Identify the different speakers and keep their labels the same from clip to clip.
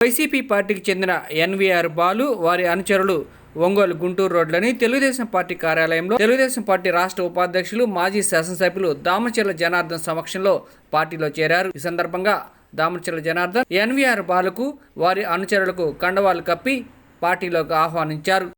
Speaker 1: YCP పార్టీకి చెందిన NVR Balu వారి అనుచరులు ఒంగోలు గుంటూరు రోడ్లని తెలుగుదేశం పార్టీ కార్యాలయంలో తెలుగుదేశం పార్టీ రాష్ట్ర ఉపాధ్యక్షులు మాజీ శాసనసభ్యులు దామచర్ల జనార్దన్ సమక్షంలో పార్టీలో చేరారు. ఈ సందర్భంగా దామచర్ల జనార్దన్ ఎన్వీఆర్ బాలుకు వారి అనుచరులకు కండవాలు కప్పి పార్టీలోకి ఆహ్వానించారు.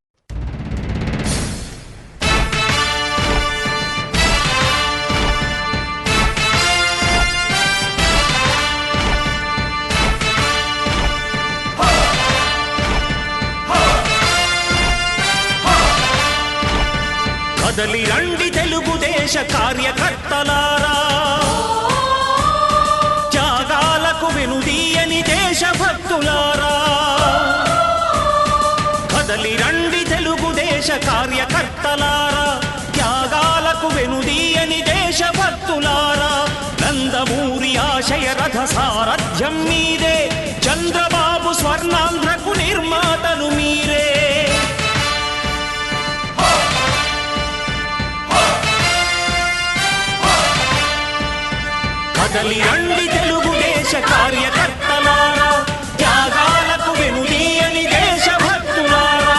Speaker 2: కదలి రండి తెలుగుదేశ కార్యకర్తలారా, త్యాగాలకు వెనుదీయని దేశభక్తులారా. కదలి రండి తెలుగుదేశ కార్యకర్తలారా, త్యాగాలకు వెనుదీయని దేశభక్తులారా. నందమూరి ఆశయ రథ సారథ్యం మీదే, చంద్రబాబు స్వర్ణాంధ్రకు నిర్మాతలు మీరే. కదలి రండి తెలుగుదేశ కార్యకర్తలారా, త్యాగాలకు వెనుదీయని దేశభక్తులారా.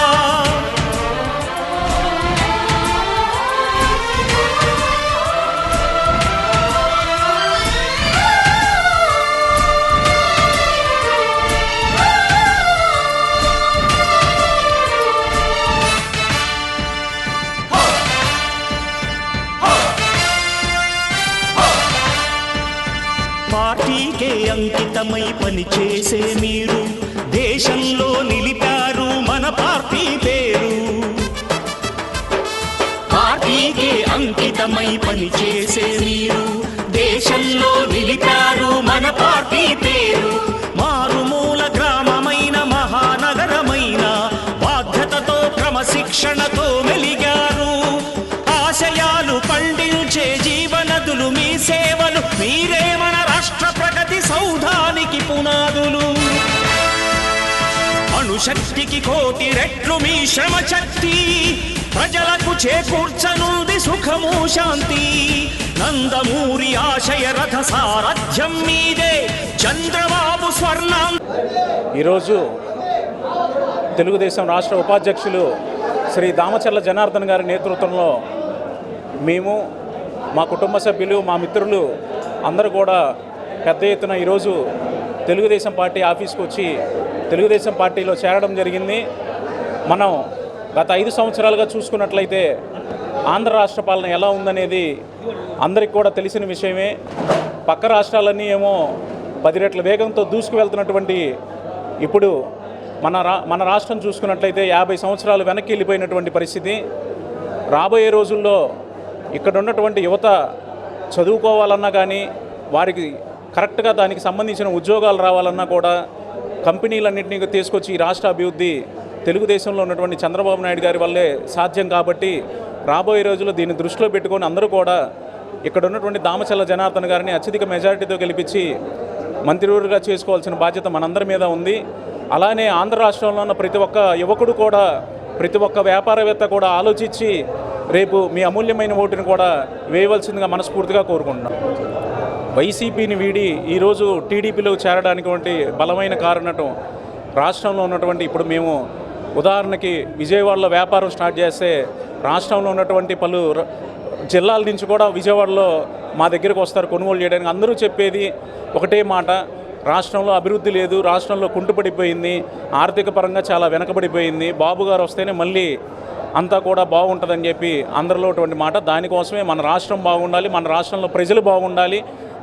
Speaker 2: పార్టీకే అంకితమై పనిచేసే మీరు దేశంలో నిలిపారు మన పార్టీ పేరు. పార్టీకే అంకితమై పనిచేసే మీరు దేశంలో నిలిపారు మన పార్టీ పేరు. మారుమూల గ్రామమైన మహానగరమైన బాధ్యతతో క్రమశిక్షణతో మెలిగారు. ఆశయాలు పండించే జీవనదులు మీ సేవలు, మీరే మన రాష్ట్ర ప్రగతి సౌధానికి పునాదులు. అణుశక్తికి కోటి రెట్లు మీ శ్రమ శక్తి, ప్రజలకు చేకూర్చనుంది సుఖము శాంతి. నందమూరి ఆశయ రథ సారథ్యం మీదే, చంద్రబాబు స్వర్ణం.
Speaker 3: ఈరోజు తెలుగుదేశం రాష్ట్ర ఉపాధ్యక్షులు శ్రీ దామచర్ల జనార్దన్ గారి నేతృత్వంలో మేము, మా కుటుంబ సభ్యులు, మా మిత్రులు అందరూ కూడా పెద్ద ఎత్తున ఈరోజు తెలుగుదేశం పార్టీ ఆఫీస్కి వచ్చి తెలుగుదేశం పార్టీలో చేరడం జరిగింది. మనం గత 5 సంవత్సరాలుగా చూసుకున్నట్లయితే ఆంధ్ర రాష్ట్ర పాలన ఎలా ఉందనేది అందరికీ కూడా తెలిసిన విషయమే. పక్క రాష్ట్రాలన్నీ ఏమో 10 రెట్ల వేగంతో దూసుకు వెళ్తున్నటువంటి ఇప్పుడు మన రాష్ట్రం చూసుకున్నట్లయితే 50 సంవత్సరాలు వెనక్కి వెళ్ళిపోయినటువంటి పరిస్థితి. రాబోయే రోజుల్లో ఇక్కడ ఉన్నటువంటి యువత చదువుకోవాలన్నా కానీ, వారికి కరెక్ట్గా దానికి సంబంధించిన ఉద్యోగాలు రావాలన్నా కూడా కంపెనీలన్నింటినీ తీసుకొచ్చి ఈ రాష్ట్ర అభివృద్ధి తెలుగుదేశంలో ఉన్నటువంటి చంద్రబాబు నాయుడు గారి వల్లే సాధ్యం. కాబట్టి రాబోయే రోజుల్లో దీన్ని దృష్టిలో పెట్టుకొని అందరూ కూడా ఇక్కడ ఉన్నటువంటి దామచర్ల జనార్దన్ గారిని అత్యధిక మెజారిటీతో గెలిపించి మంత్రివర్గంగా చేసుకోవాల్సిన బాధ్యత మనందరి మీద ఉంది. అలానే ఆంధ్ర రాష్ట్రంలో ఉన్న ప్రతి ఒక్క యువకుడు కూడా, ప్రతి ఒక్క వ్యాపారవేత్త కూడా ఆలోచించి రేపు మీ అమూల్యమైన ఓటుని కూడా వేయవలసిందిగా మనస్ఫూర్తిగా కోరుకుంటున్నాం. వైసీపీని వీడి ఈరోజు టీడీపీలో చేరడానికి వంటి బలమైన కారణం రాష్ట్రంలో ఉన్నటువంటి, ఇప్పుడు మేము ఉదాహరణకి విజయవాడలో వ్యాపారం స్టార్ట్ చేస్తే రాష్ట్రంలో ఉన్నటువంటి పలు జిల్లాల నుంచి కూడా విజయవాడలో మా దగ్గరకు వస్తారు కొనుగోలు చేయడానికి. అందరూ చెప్పేది ఒకటే మాట, రాష్ట్రంలో అభివృద్ధి లేదు, రాష్ట్రంలో కుంటుపడిపోయింది, ఆర్థిక పరంగా చాలా వెనకబడిపోయింది, బాబు గారు వస్తేనే మళ్ళీ అంతా కూడా బాగుంటుందని చెప్పి అందరిలో అటువంటి మాట. దానికోసమే మన రాష్ట్రం బాగుండాలి, మన రాష్ట్రంలో ప్రజలు బాగుండాలి,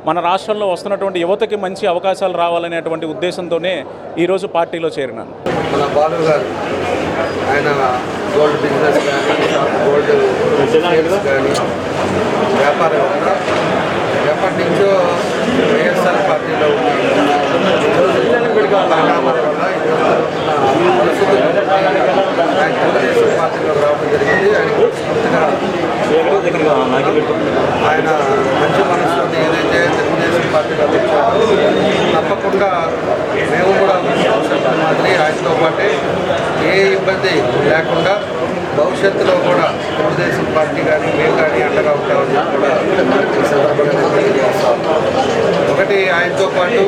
Speaker 3: మన రాష్ట్రంలో వస్తున్నటువంటి యువతకి మంచి అవకాశాలు రావాలనేటువంటి ఉద్దేశంతోనే ఈరోజు పార్టీలో చేరినాను.
Speaker 4: మన బాలు గారు ఆయన గోల్డ్ బిజినెస్ కానీ, గోల్డ్ సేల్స్ కానీ, వ్యాపారం ఎప్పటి నుంచో వైఎస్ఆర్ పార్టీలో తెలుగుదేశం పార్టీలో రావడం జరిగింది. ఆయన మంచి మనసులో ఏదైతే తెలుగుదేశం పార్టీలో వచ్చారో తప్పకుండా మేము కూడా మాదిరి ఆయనతో పాటే ఏ ఇబ్బంది లేకుండా భవిష్యత్తులో కూడా తెలుగుదేశం పార్టీ కానీ మేము కానీ అండగా ఉంటామని కూడా ఈ సందర్భంగా తెలియజేస్తాం. ఒకటి ఆయనతో పాటు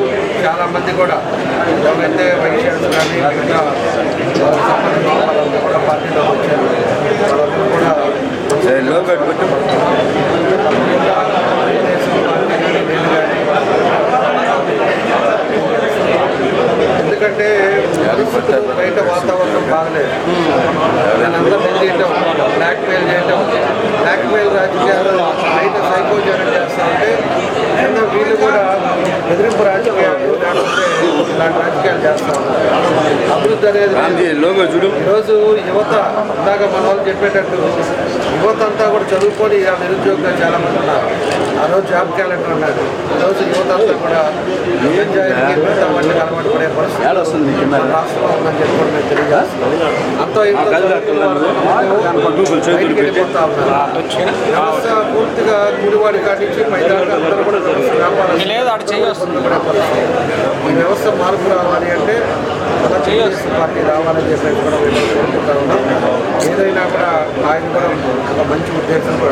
Speaker 4: చాలామంది కూడా ఎవరైతే వైశ్యాస్ కానీ మిగతా సంబంధించిన వాళ్ళందరూ కూడా పార్టీలో వచ్చారు. వాళ్ళందరూ కూడా తెలుగుదేశం పార్టీ కానీ నేను కానీ ఎందుకంటే పరిస్థితులు బయట వాతావరణం బాగలేదు. అందరూ చేయటం బ్లాక్మెయిల్ చేయటం బ్లాక్మెయిల్ రాజకీయాలు బయట సైకోజనం చేస్తూ ఉంటే కింద వీళ్ళు కూడా బెదిరింపు రాజకీయాలు లేకపోతే ఇలాంటి రాజకీయాలు చేస్తూ ఉంటారు. అభివృద్ధి అనేది ఈరోజు యువత ఇందాక మన వాళ్ళు చెప్పేటట్టు యువత అంతా కూడా చదువుకొని ఇలా నిరుద్యోగులు చాలామంది ఉన్నారు. ఆ రోజు జాబ్ క్యాలెండర్ అన్నారు. ఈరోజు యువత అంతా కూడా పంచాయతీకి మిగతా వాటికి అలవాటు పడే పరిస్థితి రాష్ట్రంలో ఉందని చెప్పి కూడా మేము తెలియజేస్తున్నాం. అంతా ఇంత బయటికి వెళ్ళిపోతా ఉన్నారు. వ్యవస్థ పూర్తిగా కూలివాడి కాటించి పైదాకా అందరూ కూడా వ్యాపారం పడే పరిస్థితి. ఈ వ్యవస్థ మార్పు రావాలి అంటే తెలుగుదేశం పార్టీ రావాలని చెప్పేసి కూడా మేము కోరుకుంటా ఉన్నాం. ఏదైనా కూడా ఆయన కూడా ఒక మంచి ఉద్దేశంతో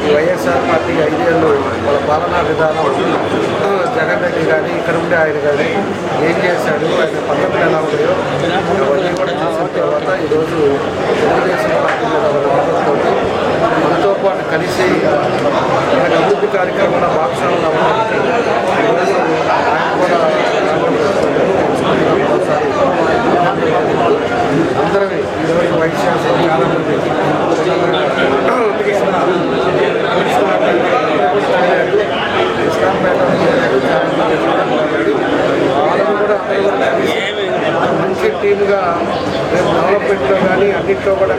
Speaker 4: ఈ వైఎస్ఆర్ పార్టీ 5 ఏళ్ళు వాళ్ళ పాలనా విధానం జగన్ రెడ్డి కానీ ఇక్కడ ఉండే ఆయన కానీ ఏం చేశాడు, ఆయన పద్ధతులు ఎలా ఉన్నాయో అవన్నీ కూడా చూసిన తర్వాత ఈరోజు తెలుగుదేశం పార్టీ మీద వాళ్ళతో మనతో పాటు కలిసి మనకు అభివృద్ధి కార్యక్రమాల భాగస్వాములు అవ్వడానికి ఈరోజు ఆయన కూడా అందరమే ఈరోజు వైశ్యాసం చాలామంది వాళ్ళని కూడా మంచి టీమ్గా రేపు డెవలప్మెంట్లో కానీ అన్నింటిలో కూడా